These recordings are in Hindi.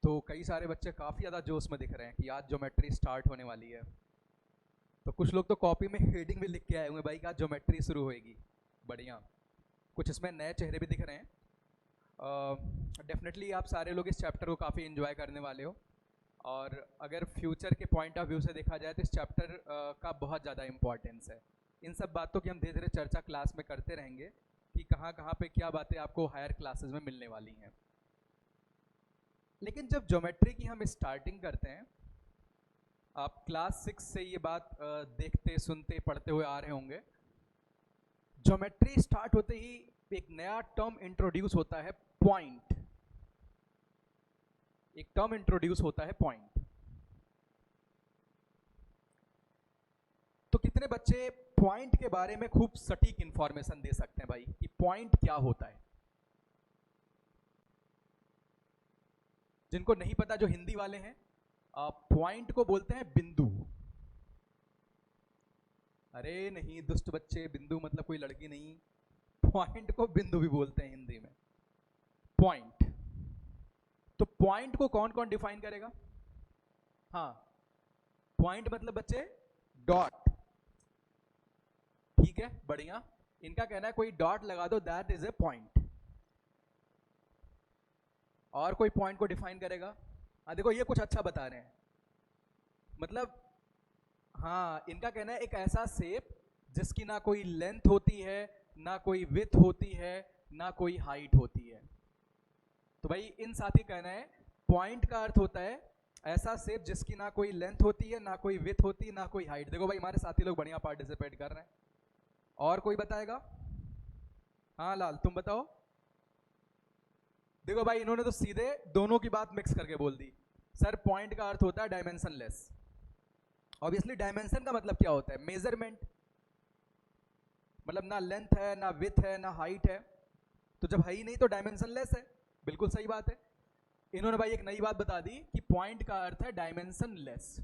तो कई सारे बच्चे काफ़ी ज़्यादा जोश में दिख रहे हैं कि आज ज्योमेट्री स्टार्ट होने वाली है। तो कुछ लोग तो कॉपी में हेडिंग भी लिख के आए हुए हैं भाई कि आज ज्योमेट्री शुरू होएगी। बढ़िया। कुछ इसमें नए चेहरे भी दिख रहे हैं। डेफिनेटली आप सारे लोग इस चैप्टर को काफ़ी इन्जॉय करने वाले हो, और अगर फ्यूचर के पॉइंट ऑफ व्यू से देखा जाए तो इस चैप्टर का बहुत ज़्यादा इंपॉर्टेंस है। इन सब बातों की हम धीरे धीरे चर्चा क्लास में करते रहेंगे कि कहाँ कहाँ पे क्या बातें आपको हायर क्लासेस में मिलने वाली हैं। लेकिन जब ज्योमेट्री की हम स्टार्टिंग करते हैं, आप क्लास 6 से ये बात देखते सुनते पढ़ते हुए आ रहे होंगे, ज्योमेट्री स्टार्ट होते ही एक नया टर्म इंट्रोड्यूस होता है, पॉइंट। एक टर्म इंट्रोड्यूस होता है, पॉइंट। तो कितने बच्चे पॉइंट के बारे में खूब सटीक इंफॉर्मेशन दे सकते हैं भाई कि पॉइंट क्या होता है? जिनको नहीं पता, जो हिंदी वाले हैं, पॉइंट को बोलते हैं बिंदु। अरे नहीं दुष्ट बच्चे, बिंदु मतलब कोई लड़की नहीं, पॉइंट को बिंदु भी बोलते हैं हिंदी में, पॉइंट। तो पॉइंट को कौन कौन डिफाइन करेगा? हाँ, पॉइंट मतलब बच्चे डॉट। ठीक है, बढ़िया। इनका कहना है कोई डॉट लगा दो, दैट इज ए पॉइंट। और कोई पॉइंट को डिफाइन करेगा? देखो ये कुछ अच्छा बता रहे हैं, मतलब हाँ, इनका कहना है एक ऐसा शेप जिसकी ना कोई लेंथ होती है, ना कोई विड्थ होती है, ना कोई हाइट होती है। तो भाई इन साथी कहना है पॉइंट का अर्थ होता है ऐसा शेप जिसकी ना कोई लेंथ होती है, ना कोई विड्थ होती है, ना कोई हाइट। देखो भाई हमारे साथी लोग बढ़िया पार्टिसिपेट कर रहे हैं। और कोई बताएगा? हाँ लाल, तुम बताओ। देखो भाई इन्होंने तो सीधे दोनों की बात मिक्स करके बोल दी। सर पॉइंट का अर्थ होता है डायमेंशनलेस। ऑब्वियसली डायमेंशन का मतलब क्या होता है? मेजरमेंट। मतलब ना लेंथ है, ना विड्थ है, ना हाइट है। तो जब है ही नहीं तो डायमेंशनलेस है। बिल्कुल सही बात है। इन्होंने भाई एक नई बात बता दी कि पॉइंट का अर्थ है डायमेंशनलेस।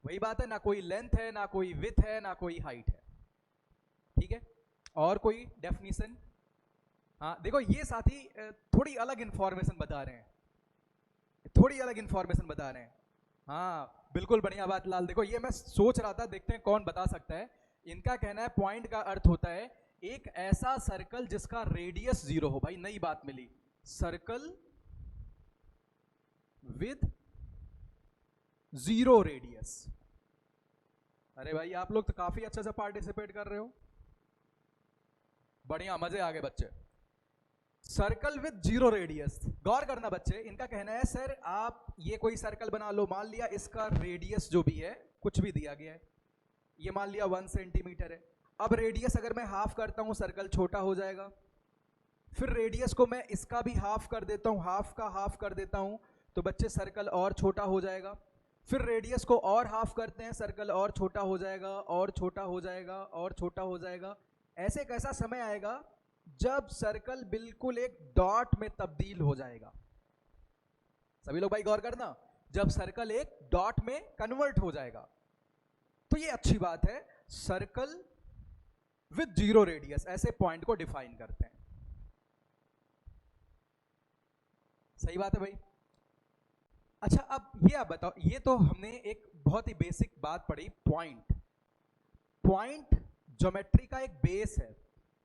वही बात है, ना कोई लेंथ है, ना कोई विड्थ है, ना कोई हाइट है। ठीक है, और कोई डेफिनेशन? हाँ देखो ये साथी थोड़ी अलग इंफॉर्मेशन बता रहे हैं, थोड़ी अलग इंफॉर्मेशन बता रहे हैं। हाँ बिल्कुल बढ़िया बात लाल। देखो ये मैं सोच रहा था, देखते हैं कौन बता सकता है। इनका कहना है पॉइंट का अर्थ होता है एक ऐसा सर्कल जिसका रेडियस 0 हो। भाई नई बात मिली, सर्कल विद 0 रेडियस। अरे भाई आप लोग तो काफी अच्छे से पार्टिसिपेट कर रहे हो, बढ़िया, मजे आ गए बच्चे। Circle with 0 radius. गौर करना बच्चे, इनका कहना है सर आप ये कोई सर्कल बना लो, मान लिया इसका रेडियस जो भी है कुछ भी दिया गया है, ये मान लिया 1 सेंटीमीटर है। अब रेडियस अगर मैं हाफ करता हूं सर्कल छोटा हो जाएगा, फिर रेडियस को मैं इसका भी हाफ कर देता हूं, हाफ का हाफ कर देता हूं, तो बच्चे सर्कल और छोटा हो जाएगा। फिर रेडियस को और हाफ करते हैं, सर्कल और छोटा हो जाएगा, और छोटा हो जाएगा, और छोटा हो जाएगा। ऐसे एक ऐसा समय आएगा जब सर्कल बिल्कुल एक डॉट में तब्दील हो जाएगा। सभी लोग भाई गौर करना, जब सर्कल एक डॉट में कन्वर्ट हो जाएगा। तो ये अच्छी बात है, सर्कल विद 0 रेडियस, ऐसे पॉइंट को डिफाइन करते हैं। सही बात है भाई। अच्छा अब ये आप बताओ, ये तो हमने एक बहुत ही बेसिक बात पढ़ी, पॉइंट। पॉइंट ज्योमेट्री का एक बेस है,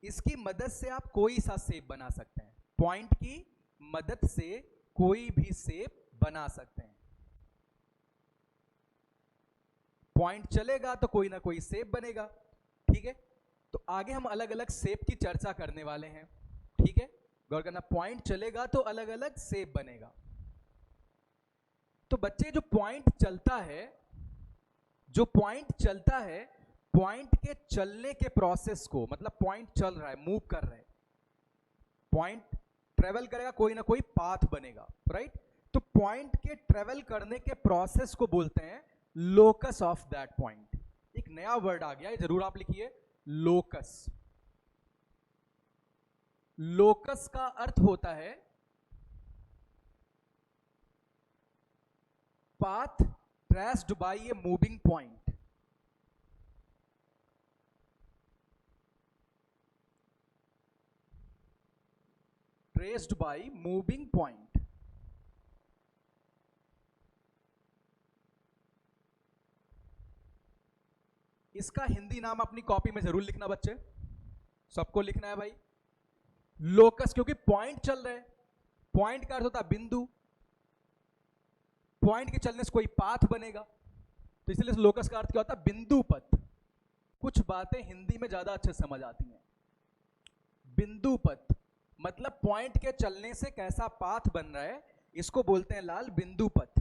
इसकी मदद से आप कोई सा शेप बना सकते हैं। पॉइंट की मदद से कोई भी शेप बना सकते हैं। पॉइंट चलेगा तो कोई ना कोई शेप बनेगा। ठीक है, तो आगे हम अलग अलग शेप की चर्चा करने वाले हैं। ठीक है, गौर करना, पॉइंट चलेगा तो अलग अलग शेप बनेगा। तो बच्चे जो पॉइंट चलता है, जो पॉइंट चलता है, पॉइंट के चलने के प्रोसेस को, मतलब पॉइंट चल रहा है, मूव कर रहा है, पॉइंट ट्रेवल करेगा, कोई ना कोई पाथ बनेगा, राइट? तो पॉइंट के ट्रेवल करने के प्रोसेस को बोलते हैं लोकस ऑफ दैट पॉइंट। एक नया वर्ड आ गया है, जरूर आप लिखिए, लोकस। लोकस का अर्थ होता है path traced by a moving point. Traced by moving point. इसका हिंदी नाम अपनी कॉपी में जरूर लिखना बच्चे, सबको लिखना है भाई। लोकस, क्योंकि पॉइंट चल रहे हैं, पॉइंट का अर्थ होता है बिंदु, पॉइंट के चलने से कोई पाथ बनेगा, तो इसलिए लोकस का अर्थ क्या होता है? बिंदु पथ। कुछ बातें हिंदी में ज्यादा अच्छे समझ आती हैं। बिंदु पथ मतलब पॉइंट के चलने से कैसा पाथ बन रहा है, इसको बोलते हैं लाल बिंदु पथ।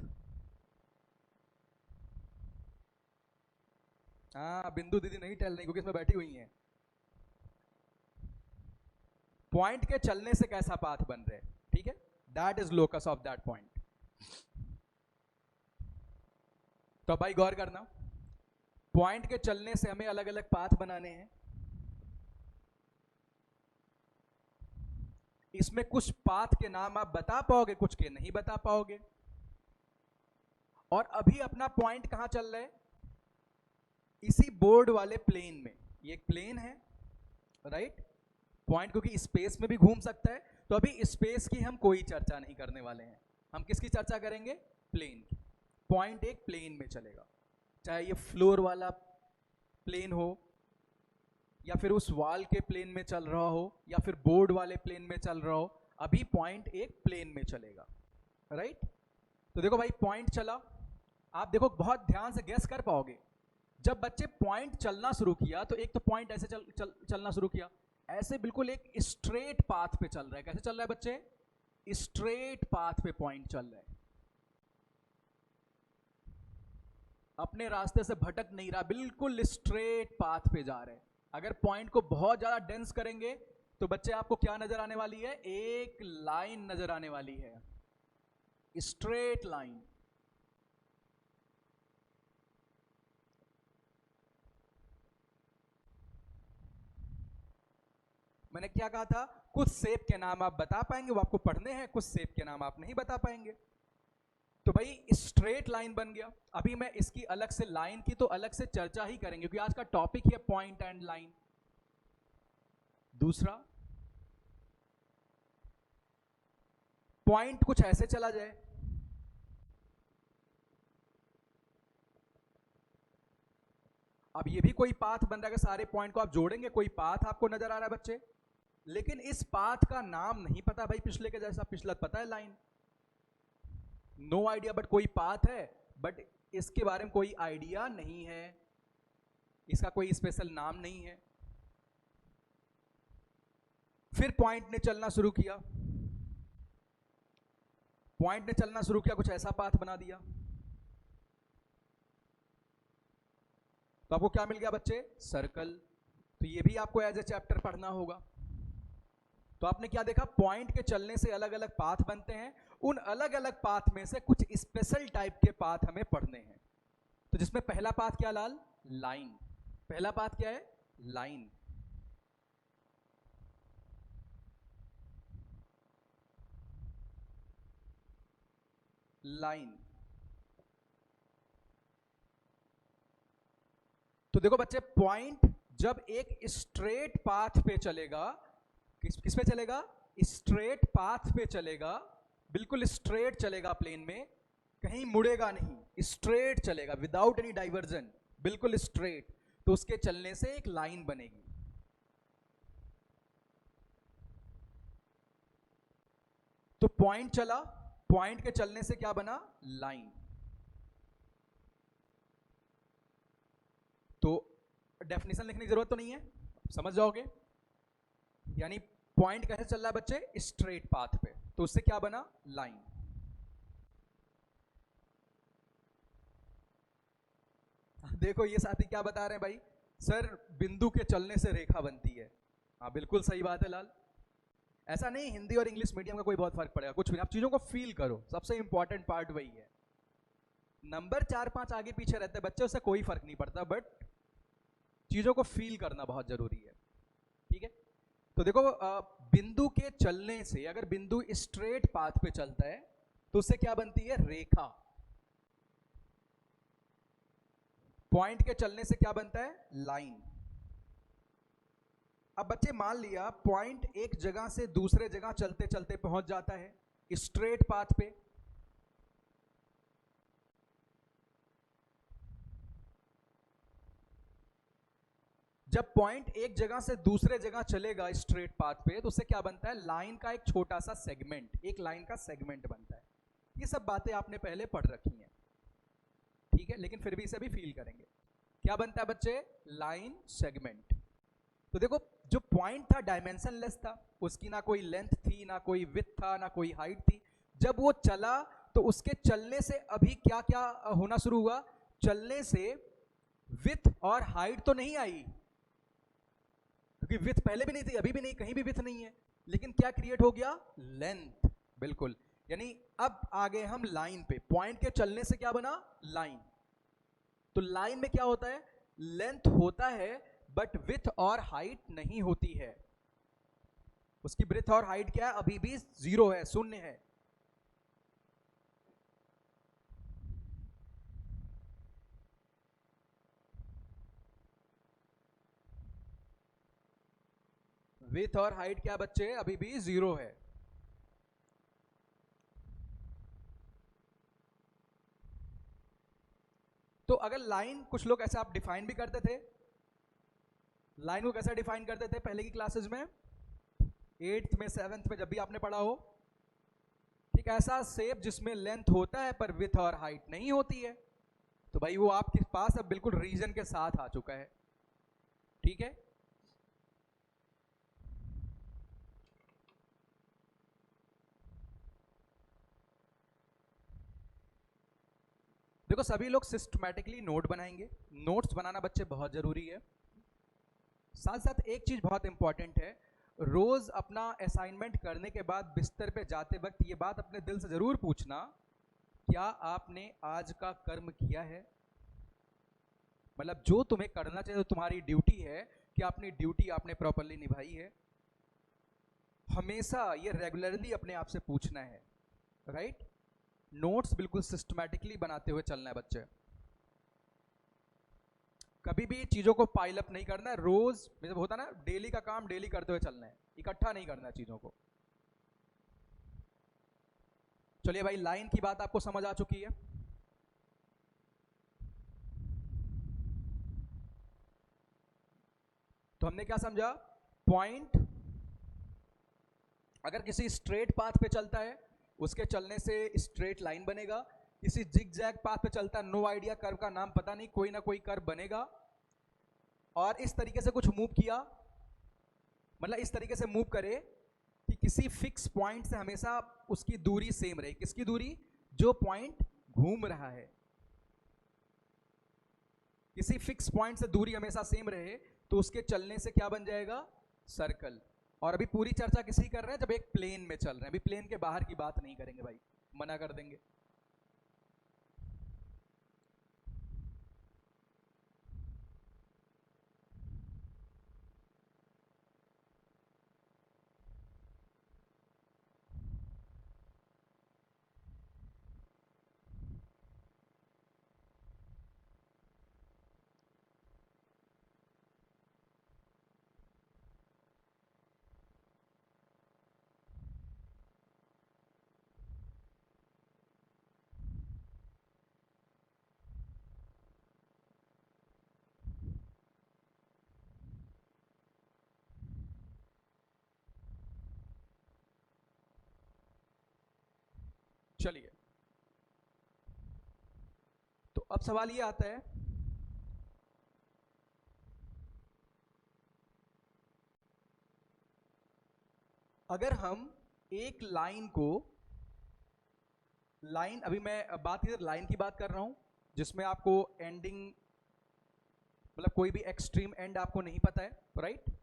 हाँ, बिंदु दीदी नहीं टहल रही क्योंकि इसमें बैठी हुई हैं। पॉइंट के चलने से कैसा पाथ बन रहा है, ठीक है, that is locus of that point. तो भाई गौर करना, पॉइंट के चलने से हमें अलग अलग पाथ बनाने हैं। इसमें कुछ पाथ के नाम आप बता पाओगे, कुछ के नहीं बता पाओगे। और अभी अपना पॉइंट कहां चल रहा है? इसी बोर्ड वाले प्लेन में। ये एक प्लेन है, राइट। पॉइंट क्योंकि स्पेस में भी घूम सकता है, तो अभी स्पेस की हम कोई चर्चा नहीं करने वाले हैं। हम किसकी चर्चा करेंगे? प्लेन की। पॉइंट एक प्लेन में चलेगा, चाहे ये फ्लोर वाला प्लेन हो, या फिर उस वॉल के प्लेन में चल रहा हो, या फिर बोर्ड वाले प्लेन में चल रहा हो, अभी पॉइंट एक प्लेन में चलेगा, राइट। तो देखो भाई, पॉइंट चला, आप देखो बहुत ध्यान से गैस कर पाओगे। जब बच्चे पॉइंट चलना शुरू किया, तो एक तो पॉइंट ऐसे चलना शुरू किया, ऐसे बिल्कुल एक स्ट्रेट पाथ पे चल रहा है। कैसे चल रहा है बच्चे? स्ट्रेट पाथ पे पॉइंट चल रहा है, अपने रास्ते से भटक नहीं रहा, बिल्कुल स्ट्रेट पाथ पे जा रहे हैं। अगर पॉइंट को बहुत ज्यादा डेंस करेंगे तो बच्चे आपको क्या नजर आने वाली है? एक लाइन नजर आने वाली है, स्ट्रेट लाइन। मैंने क्या कहा था? कुछ शेप के नाम आप बता पाएंगे, वो आपको पढ़ने हैं, कुछ शेप के नाम आप नहीं बता पाएंगे। तो भाई स्ट्रेट लाइन बन गया। अभी मैं इसकी अलग से लाइन की तो अलग से चर्चा ही करेंगे, क्योंकि आज का टॉपिक है पॉइंट एंड लाइन। दूसरा, पॉइंट कुछ ऐसे चला जाए, अब ये भी कोई पाथ बन रहा है, सारे पॉइंट को आप जोड़ेंगे, कोई पाथ आपको नजर आ रहा है बच्चे, लेकिन इस पाथ का नाम नहीं पता भाई। पिछले के जैसा, पिछला पता है लाइन, नो आइडिया, बट कोई पाथ है, बट इसके बारे में कोई आइडिया नहीं है, इसका कोई स्पेशल नाम नहीं है। फिर पॉइंट ने चलना शुरू किया, पॉइंट ने चलना शुरू किया, कुछ ऐसा पाथ बना दिया, तो आपको क्या मिल गया बच्चे? सर्कल। तो ये भी आपको एज ए चैप्टर पढ़ना होगा। तो आपने क्या देखा? पॉइंट के चलने से अलग अलग पाथ बनते हैं, उन अलग अलग पाथ में से कुछ स्पेशल टाइप के पाथ हमें पढ़ने हैं। तो जिसमें पहला पाथ क्या लाल? लाइन। पहला पाथ क्या है? लाइन। लाइन। तो देखो बच्चे, पॉइंट जब एक स्ट्रेट पाथ पे चलेगा, किस पे चलेगा? स्ट्रेट पाथ पे चलेगा, बिल्कुल स्ट्रेट चलेगा प्लेन में, कहीं मुड़ेगा नहीं, स्ट्रेट चलेगा विदाउट एनी डाइवर्जन, बिल्कुल स्ट्रेट। तो उसके चलने से एक लाइन बनेगी। तो पॉइंट चला, पॉइंट के चलने से क्या बना? लाइन। तो डेफिनेशन लिखने की जरूरत तो नहीं है, समझ जाओगे। यानी पॉइंट कैसे चल रहा है बच्चे? स्ट्रेट पाथ पे, तो उससे क्या बना? लाइन। देखो ये साथी क्या बता रहे हैं भाई, सर बिंदु के चलने से रेखा बनती है। हाँ बिल्कुल सही बात है लाल। ऐसा नहीं हिंदी और इंग्लिश मीडियम का कोई बहुत फर्क पड़ेगा, कुछ भी। आप चीजों को फील करो, सबसे इंपॉर्टेंट पार्ट वही है। नंबर 4-5 आगे पीछे रहते हैं बच्चे, उससे कोई फर्क नहीं पड़ता, बट चीजों को फील करना बहुत जरूरी है, ठीक है। तो देखो बिंदु के चलने से, अगर बिंदु स्ट्रेट पाथ पे चलता है तो उससे क्या बनती है? रेखा। पॉइंट के चलने से क्या बनता है? लाइन। अब बच्चे मान लिया पॉइंट एक जगह से दूसरे जगह चलते चलते पहुंच जाता है स्ट्रेट पाथ पे। जब पॉइंट एक जगह से दूसरे जगह चलेगा स्ट्रेट पाथ पे तो उससे क्या बनता है, लाइन का एक छोटा सा सेगमेंट, एक लाइन का सेगमेंट बनता है। ये सब बातें आपने पहले पढ़ रखी हैं, ठीक है, लेकिन फिर भी इसे भी फील करेंगे। क्या बनता है बच्चे, लाइन सेगमेंट। तो देखो जो पॉइंट था डायमेंशनलेस था, उसकी ना कोई लेंथ थी, ना कोई विड्थ था, ना कोई हाइट थी। जब वो चला तो उसके चलने से अभी क्या क्या होना शुरू हुआ, चलने से विड्थ और हाइट तो नहीं आई, क्योंकि विड्थ पहले भी नहीं थी, अभी भी नहीं, कहीं भी विड्थ नहीं है, लेकिन क्या क्रिएट हो गया, लेंथ। बिल्कुल, यानी अब आ गए हम लाइन पे, पॉइंट के चलने से क्या बना, लाइन। तो लाइन में क्या होता है, लेंथ होता है बट विड्थ और हाइट नहीं होती है। उसकी ब्रेथ और हाइट क्या है, अभी भी जीरो है, शून्य है। विड्थ और हाइट क्या बच्चे, अभी भी जीरो है। तो अगर लाइन, कुछ लोग ऐसा आप डिफाइन भी करते थे, लाइन को कैसे डिफाइन करते थे पहले की क्लासेस में, 8th में 7th में जब भी आपने पढ़ा हो, ठीक, ऐसा शेप जिसमें लेंथ होता है पर विड्थ और हाइट नहीं होती है। तो भाई वो आपके पास अब बिल्कुल रीजन के साथ आ चुका है, ठीक है। देखो सभी लोग सिस्टमैटिकली नोट बनाएंगे, नोट्स बनाना बच्चे बहुत जरूरी है। साथ साथ एक चीज बहुत इंपॉर्टेंट है, रोज अपना असाइनमेंट करने के बाद बिस्तर पे जाते वक्त ये बात अपने दिल से जरूर पूछना, क्या आपने आज का कर्म किया है। मतलब जो तुम्हें करना चाहिए, तो तुम्हारी ड्यूटी है कि अपनी ड्यूटी आपने प्रॉपरली निभाई है। हमेशा ये रेगुलरली अपने आप से पूछना है, राइट। नोट्स बिल्कुल सिस्टमैटिकली बनाते हुए चलना है बच्चे, कभी भी चीजों को पाइल अप नहीं करना है। रोज मतलब होता ना, डेली का काम डेली करते हुए चलना है, इकट्ठा नहीं करना है चीजों को। चलिए भाई, लाइन की बात आपको समझ आ चुकी है। तो हमने क्या समझा, पॉइंट अगर किसी स्ट्रेट पाथ पे चलता है, उसके चलने से स्ट्रेट लाइन बनेगा। किसी जिग जैग पाथ पे चलता है, नो आइडिया, कर्व का नाम पता नहीं, कोई ना कोई कर्व बनेगा। और इस तरीके से कुछ मूव किया, मतलब इस तरीके से मूव करे कि किसी फिक्स पॉइंट से हमेशा उसकी दूरी सेम रहे। किसकी दूरी, जो पॉइंट घूम रहा है, किसी फिक्स पॉइंट से दूरी हमेशा सेम रहे, तो उसके चलने से क्या बन जाएगा, सर्कल। और अभी पूरी चर्चा किसी कर रहे हैं जब एक प्लेन में चल रहे हैं, अभी प्लेन के बाहर की बात नहीं करेंगे भाई, मना कर देंगे। चलिए, तो अब सवाल ये आता है, अगर हम एक लाइन को, लाइन, अभी मैं बात इधर लाइन की बात कर रहा हूं जिसमें आपको एंडिंग, मतलब कोई भी एक्सट्रीम एंड आपको नहीं पता है, राइट,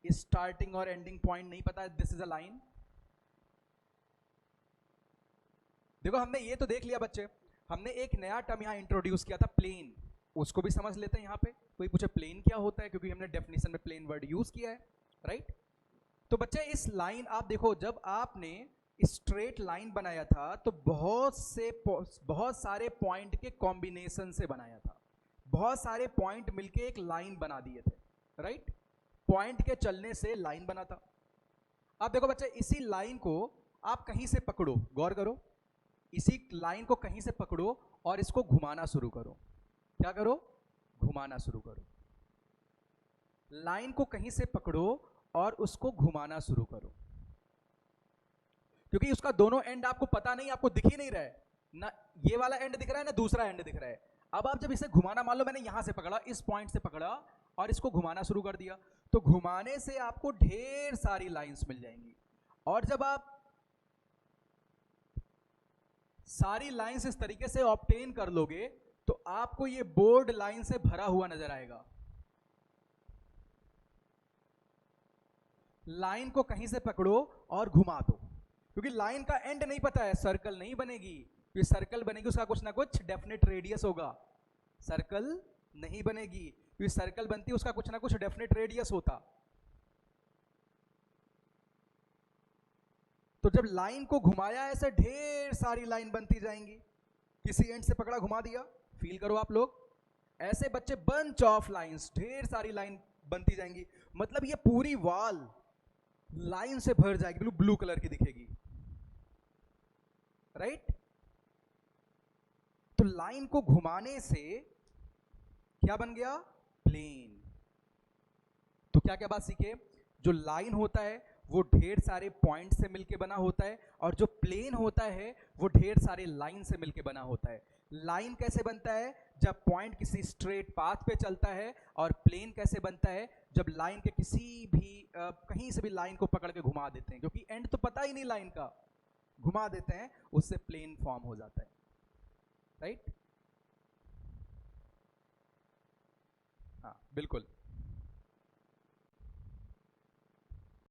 स्टार्टिंग और एंडिंग पॉइंट नहीं पता है, दिस इज अ लाइन। देखो हमने ये तो देख लिया बच्चे, हमने एक नया टर्म यहां इंट्रोड्यूस किया था, प्लेन, उसको भी समझ लेते हैं। यहां पे कोई पूछे प्लेन क्या होता है, क्योंकि हमने डेफिनेशन में प्लेन वर्ड यूज किया है, राइट। तो बच्चे इस लाइन, आप देखो जब आपने स्ट्रेट लाइन बनाया था तो बहुत सारे पॉइंट के कॉम्बिनेशन से बनाया था, बहुत सारे पॉइंट मिलके एक लाइन बना दिए थे, राइट। पॉइंट के चलने से लाइन बना था। अब देखो बच्चे, इसी लाइन को आप कहीं से पकड़ो, गौर करो, इसी लाइन को कहीं से पकड़ो और इसको घुमाना शुरू करो। क्या करो? घुमाना शुरू करो। लाइन को कहीं से पकड़ो और उसको घुमाना शुरू करो, क्योंकि उसका दोनों एंड आपको पता नहीं, आपको दिख ही नहीं रहा है ना, ये वाला एंड दिख रहा है ना दूसरा एंड दिख रहा है। अब आप जब इसे घुमाना, मान लो मैंने यहां से पकड़ा, इस पॉइंट से पकड़ा और इसको घुमाना शुरू कर दिया, तो घुमाने से आपको ढेर सारी लाइंस मिल जाएंगी। और जब आप सारी लाइंस इस तरीके से ऑब्टेन कर लोगे तो आपको ये बोर्ड लाइन से भरा हुआ नजर आएगा। लाइन को कहीं से पकड़ो और घुमा दो, क्योंकि लाइन का एंड नहीं पता है, सर्कल नहीं बनेगी। ये सर्कल बनेगी उसका कुछ ना कुछ डेफिनेट रेडियस होगा, सर्कल नहीं बनेगी। ये सर्कल बनती है उसका कुछ ना कुछ डेफिनेट रेडियस होता। तो जब लाइन को घुमाया ऐसे ढेर सारी लाइन बनती जाएंगी, किसी एंड से पकड़ा घुमा दिया, फील करो आप लोग, ऐसे बच्चे बंच ऑफ लाइंस, ढेर सारी लाइन बनती जाएंगी। मतलब ये पूरी वॉल लाइन से भर जाएगी, ब्लू कलर की दिखेगी, राइट। तो लाइन को घुमाने से क्या बन गया? प्लेन। तो क्या क्या बात सीखे? जो लाइन होता है वो ढेर सारे पॉइंट से मिलके बना होता है, और जो प्लेन होता है वो ढेर सारे लाइन से मिलके बना होता है। लाइन कैसे बनता है? जब पॉइंट किसी स्ट्रेट पाथ पे चलता है। और प्लेन कैसे बनता है? जब लाइन के किसी भी कहीं से भी लाइन को पकड़ के घुमा देते हैं, क्योंकि एंड तो पता ही नहीं लाइन का, घुमा देते हैं, उससे प्लेन फॉर्म हो जाता है, राइट। हाँ बिल्कुल।